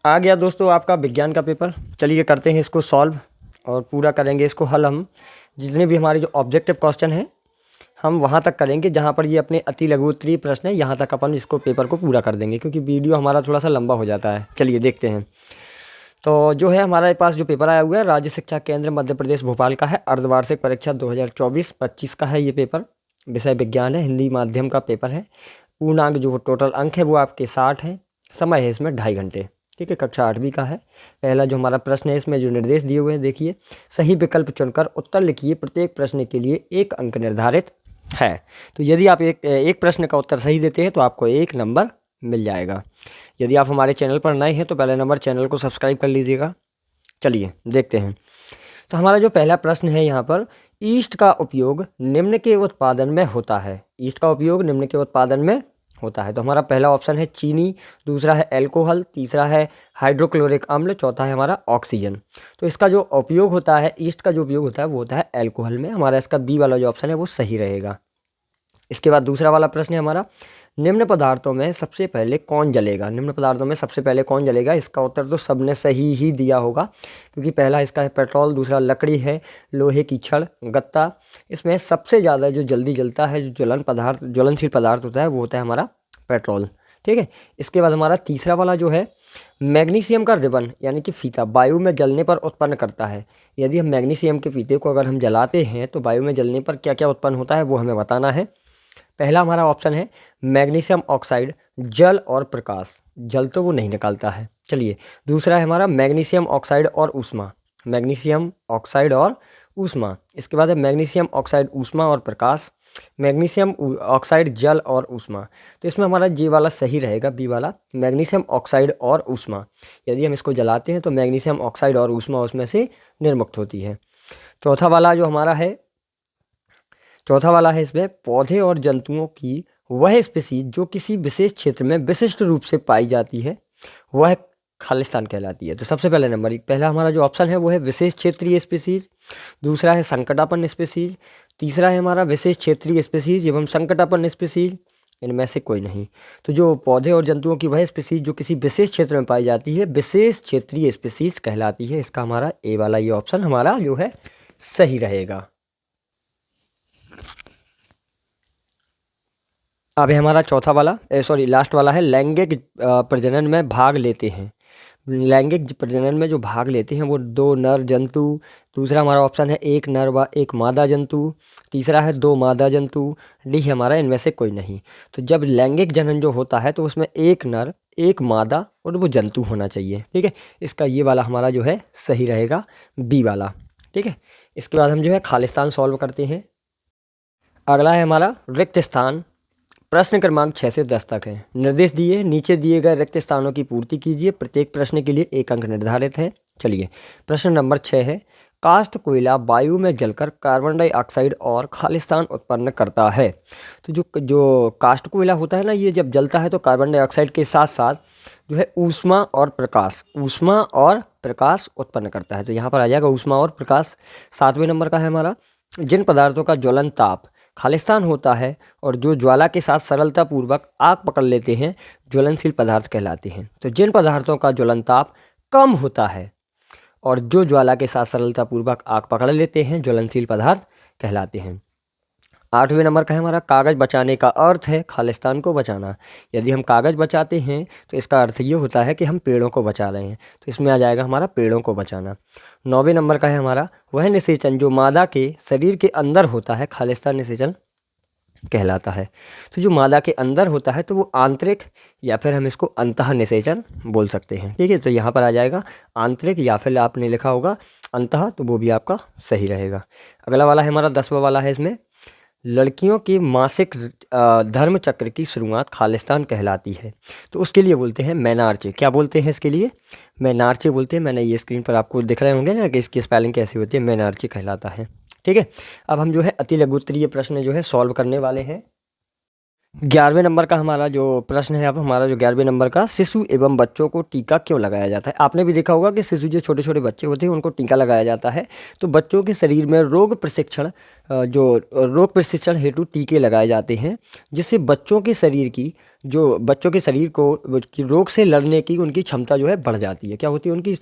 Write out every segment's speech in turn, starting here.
आ गया दोस्तों आपका विज्ञान का पेपर। चलिए करते हैं इसको सॉल्व और पूरा करेंगे इसको हल। हम जितने भी हमारे जो ऑब्जेक्टिव क्वेश्चन हैं हम वहाँ तक करेंगे जहाँ पर ये अपने अति लघु उत्तरीय प्रश्न है, यहाँ तक अपन इसको पेपर को पूरा कर देंगे क्योंकि वीडियो हमारा थोड़ा सा लंबा हो जाता है। चलिए देखते हैं। तो जो है हमारे पास जो पेपर आया हुआ है राज्य शिक्षा केंद्र मध्य प्रदेश भोपाल का है, अर्धवार्षिक परीक्षा 2024-25 का है ये पेपर। विषय विज्ञान है, हिंदी माध्यम का पेपर है। पूर्णांक जो टोटल अंक है वो आपके 60 हैं। समय है इसमें 2.5 घंटे। ठीक है, कक्षा 8वीं का है। पहला जो हमारा प्रश्न है इसमें जो निर्देश दिए हुए हैं देखिए, सही विकल्प चुनकर उत्तर लिखिए, प्रत्येक प्रश्न के लिए 1 अंक निर्धारित है। तो यदि आप एक प्रश्न का उत्तर सही देते हैं तो आपको 1 नंबर मिल जाएगा। यदि आप हमारे चैनल पर नए हैं तो पहले नंबर चैनल को सब्सक्राइब कर लीजिएगा। चलिए देखते हैं। तो हमारा जो पहला प्रश्न है यहाँ पर, ईस्ट का उपयोग निम्न के उत्पादन में होता है। ईस्ट का उपयोग निम्न के उत्पादन में होता है। तो हमारा पहला ऑप्शन है चीनी, दूसरा है अल्कोहल, तीसरा है हाइड्रोक्लोरिक अम्ल, चौथा है हमारा ऑक्सीजन। तो इसका जो उपयोग होता है, ईस्ट का जो उपयोग होता है वो होता है अल्कोहल में। हमारा इसका बी वाला जो ऑप्शन है वो सही रहेगा। इसके बाद दूसरा वाला प्रश्न है हमारा, निम्न पदार्थों में सबसे पहले कौन जलेगा। निम्न पदार्थों में सबसे पहले कौन जलेगा, इसका उत्तर तो सबने सही ही दिया होगा क्योंकि पहला इसका है पेट्रोल, दूसरा लकड़ी है, लोहे की छड़, गत्ता। इसमें सबसे ज़्यादा जो जल्दी जलता है, जो ज्वलनशील पदार्थ होता है वो होता है हमारा पेट्रोल। ठीक है। इसके बाद हमारा तीसरा वाला जो है, मैग्नीशियम का रिबन यानी कि फीता वायु में जलने पर उत्पन्न करता है। यदि हम मैग्नीशियम के फीते को अगर हम जलाते हैं तो वायु में जलने पर क्या क्या उत्पन्न होता है वो हमें बताना है। पहला हमारा ऑप्शन है मैग्नीशियम ऑक्साइड, जल और प्रकाश। जल तो वो नहीं निकालता है। चलिए दूसरा है हमारा मैग्नीशियम ऑक्साइड और ऊष्मा। मैग्नीशियम ऑक्साइड और ऊष्मा। इसके बाद है मैग्नीशियम ऑक्साइड, ऊष्मा और प्रकाश। मैग्नीशियम ऑक्साइड, जल और ऊष्मा। तो इसमें हमारा जे वाला सही रहेगा, बी वाला, मैग्नीशियम ऑक्साइड और ऊष्मा। यदि हम इसको जलाते हैं तो मैग्नीशियम ऑक्साइड और ऊष्मा उसमें से निर्मुक्त होती है। चौथा वाला है इसमें, पौधे और जंतुओं की वह स्पीसीज जो किसी विशेष क्षेत्र में विशिष्ट रूप से पाई जाती है वह खालिस्तान कहलाती है। तो सबसे पहले पहला हमारा जो ऑप्शन है वो है विशेष क्षेत्रीय स्पीसीज, दूसरा है संकटापन्न स्पीसीज, तीसरा है हमारा विशेष क्षेत्रीय स्पीसीज एवं संकटापन्न स्पीसीज। इनमें से कोई नहीं। तो जो पौधे और जंतुओं की वह स्पीसीज जो किसी विशेष क्षेत्र में पाई जाती है विशेष क्षेत्रीय स्पीसीज कहलाती है। इसका हमारा ए वाला ये ऑप्शन हमारा जो है सही रहेगा। अब हमारा लास्ट वाला है, लैंगिक प्रजनन में भाग लेते हैं। लैंगिक प्रजनन में जो भाग लेते हैं वो 2 नर जंतु। दूसरा हमारा ऑप्शन है 1 नर व 1 मादा जंतु। तीसरा है 2 मादा जंतु। डी हमारा इनमें से कोई नहीं। तो जब लैंगिक जनन जो होता है तो उसमें 1 नर, 1 मादा और वो जंतु होना चाहिए। ठीक है। इसका ये वाला हमारा जो है सही रहेगा, बी वाला। ठीक है। इसके बाद हम जो है खालिस्तान सॉल्व करते हैं। अगला है हमारा रिक्त स्थान। प्रश्न क्रमांक 6 से 10 तक है। निर्देश दिए, नीचे दिए गए रिक्त स्थानों की पूर्ति कीजिए, प्रत्येक प्रश्न के लिए 1 अंक निर्धारित है। चलिए प्रश्न नंबर 6 है, काष्ठ कोयला वायु में जलकर कार्बन डाइऑक्साइड और खालिस्तान उत्पन्न करता है। तो जो काष्ठ कोयला होता है ना, ये जब जलता है तो कार्बन डाइऑक्साइड के साथ साथ जो है ऊष्मा और प्रकाश उत्पन्न करता है। तो यहाँ पर आ जाएगा ऊष्मा और प्रकाश। 7वें नंबर का है हमारा, जिन पदार्थों का ज्वलन ताप खालिस्तान होता है और जो ज्वाला के साथ सरलतापूर्वक आग पकड़ लेते हैं ज्वलनशील पदार्थ कहलाते हैं। तो जिन पदार्थों का ज्वलन ताप कम होता है और जो ज्वाला के साथ सरलतापूर्वक आग पकड़ लेते हैं ज्वलनशील पदार्थ कहलाते हैं। 8वें नंबर का है हमारा, कागज़ बचाने का अर्थ है खालिस्तान को बचाना। यदि हम कागज़ बचाते हैं तो इसका अर्थ ये होता है कि हम पेड़ों को बचा रहे हैं। तो इसमें आ जाएगा हमारा पेड़ों को बचाना। 9वें नंबर का है हमारा, वह निषेचन जो मादा के शरीर के अंदर होता है खालिस्तान निषेचन कहलाता है। तो जो मादा के अंदर होता है तो वो आंतरिक या फिर हम इसको अंतः निषेचन बोल सकते हैं। ठीक है। तो यहाँ पर आ जाएगा आंतरिक या फिर आपने लिखा होगा अंतः, तो वो भी आपका सही रहेगा। अगला वाला है हमारा 10वां वाला है, इसमें लड़कियों के मासिक धर्म चक्र की शुरुआत खालिस्तान कहलाती है। तो उसके लिए बोलते हैं मेनार्चे। क्या बोलते हैं इसके लिए? मेनार्चे बोलते हैं। मैंने ये स्क्रीन पर आपको दिख रहे होंगे ना कि इसकी स्पेलिंग कैसी होती है, मेनार्चे कहलाता है। ठीक है। अब हम जो है अति लघु उत्तरीय प्रश्न जो है सॉल्व करने वाले हैं। 11वें नंबर का हमारा जो प्रश्न है, अब हमारा जो 11वें नंबर का, शिशु एवं बच्चों को टीका क्यों लगाया जाता है। आपने भी देखा होगा कि शिशु जो छोटे छोटे बच्चे होते हैं उनको टीका लगाया जाता है। तो बच्चों के शरीर में रोग प्रशिक्षण हेतु टीके लगाए जाते हैं जिससे बच्चों के शरीर की जो बच्चों के शरीर को रोग से लड़ने की उनकी क्षमता जो है बढ़ जाती है। क्या होती है उनकी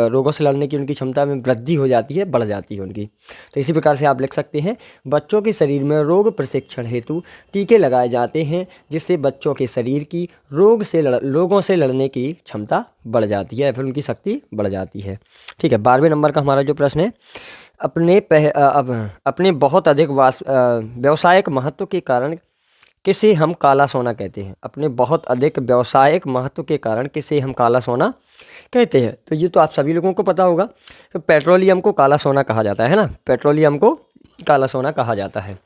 रोगों से लड़ने की उनकी क्षमता में वृद्धि हो जाती है, बढ़ जाती है उनकी। तो इसी प्रकार से आप लिख सकते हैं, बच्चों के शरीर में रोग प्रशिक्षण हेतु टीके लगाए जाते हैं, जिससे बच्चों के शरीर की रोगों से लड़ने की क्षमता बढ़ जाती है, फिर उनकी शक्ति बढ़ जाती है। ठीक है, 12वें नंबर का हमारा जो प्रश्न है, अपने बहुत अधिक व्यावसायिक महत्व के कारण किसे हम काला सोना कहते हैं। अपने बहुत अधिक व्यावसायिक महत्व के कारण किसे हम काला सोना कहते हैं। तो ये तो आप सभी लोगों को पता होगा, तो पेट्रोलियम को काला सोना कहा जाता है ना, पेट्रोलियम को काला सोना कहा जाता है।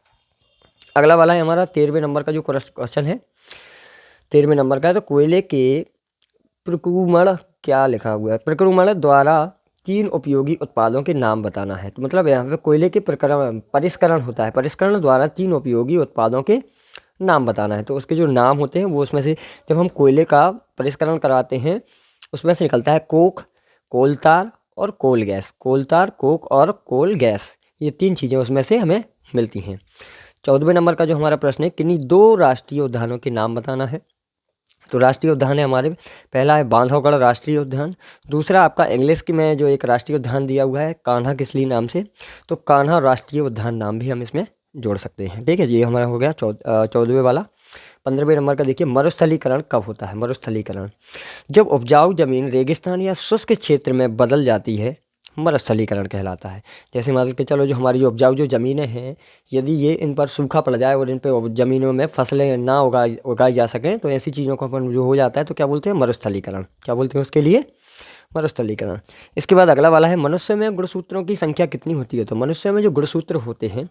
अगला वाला है हमारा 13वें नंबर का जो क्वेश्चन है, 13वें नंबर का है, तो कोयले के प्रक्रमण, क्या लिखा हुआ है, प्रक्रमण द्वारा 3 उपयोगी उत्पादों के नाम बताना है। तो मतलब यहाँ पे कोयले के परिष्करण होता है, परिष्करण द्वारा 3 उपयोगी उत्पादों के नाम बताना है। तो उसके जो नाम होते हैं वो उसमें से, जब हम कोयले का परिष्करण कराते हैं उसमें से निकलता है कोक, कोलतार और कोल गैस। कोलतार, कोक और कोल गैस, ये 3 चीज़ें उसमें से हमें मिलती हैं। 14वें नंबर का जो हमारा प्रश्न है, किन्हीं 2 राष्ट्रीय उद्यानों के नाम बताना है। तो राष्ट्रीय उद्यान है हमारे, पहला है बांधवगढ़ राष्ट्रीय उद्यान, दूसरा आपका इंग्लिश की में जो एक राष्ट्रीय उद्यान दिया हुआ है कान्हा किसली नाम से, तो कान्हा राष्ट्रीय उद्यान नाम भी हम इसमें जोड़ सकते हैं। ठीक है, ये हमारा हो गया 14वें वाला। 15वें नंबर का देखिए, मरुस्थलीकरण कब होता है। मरुस्थलीकरण जब उपजाऊ जमीन रेगिस्तान या शुष्क क्षेत्र में बदल जाती है, मरुस्थलीकरण कहलाता है। जैसे मान के चलो, जो हमारी जो उपजाऊ जो ज़मीनें हैं, यदि ये इन पर सूखा पड़ जाए और इन पर ज़मीनों में फसलें ना उगाई जा सकें, तो ऐसी चीज़ों को अपन जो हो जाता है तो क्या बोलते हैं, मरुस्थलीकरण। क्या बोलते हैं उसके लिए, मरुस्थलीकरण। इसके बाद अगला वाला है, मनुष्य में गुणसूत्रों की संख्या कितनी होती है। तो मनुष्य में जो गुणसूत्र होते हैं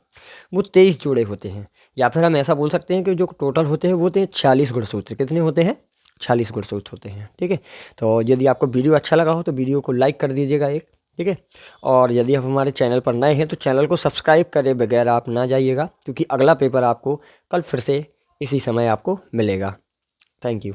वो 23 जोड़े होते हैं, या फिर हम ऐसा बोल सकते हैं कि जो टोटल होते हैं वो होते हैं 46 गुणसूत्र। कितने होते हैं, 46 गुणसूत्र होते हैं। ठीक है, तो यदि आपको वीडियो अच्छा लगा हो तो वीडियो को लाइक कर दीजिएगा एक। ठीक है, और यदि आप हमारे चैनल पर नए हैं तो चैनल को सब्सक्राइब करे बगैर आप ना जाइएगा, क्योंकि अगला पेपर आपको कल फिर से इसी समय आपको मिलेगा। Thank you.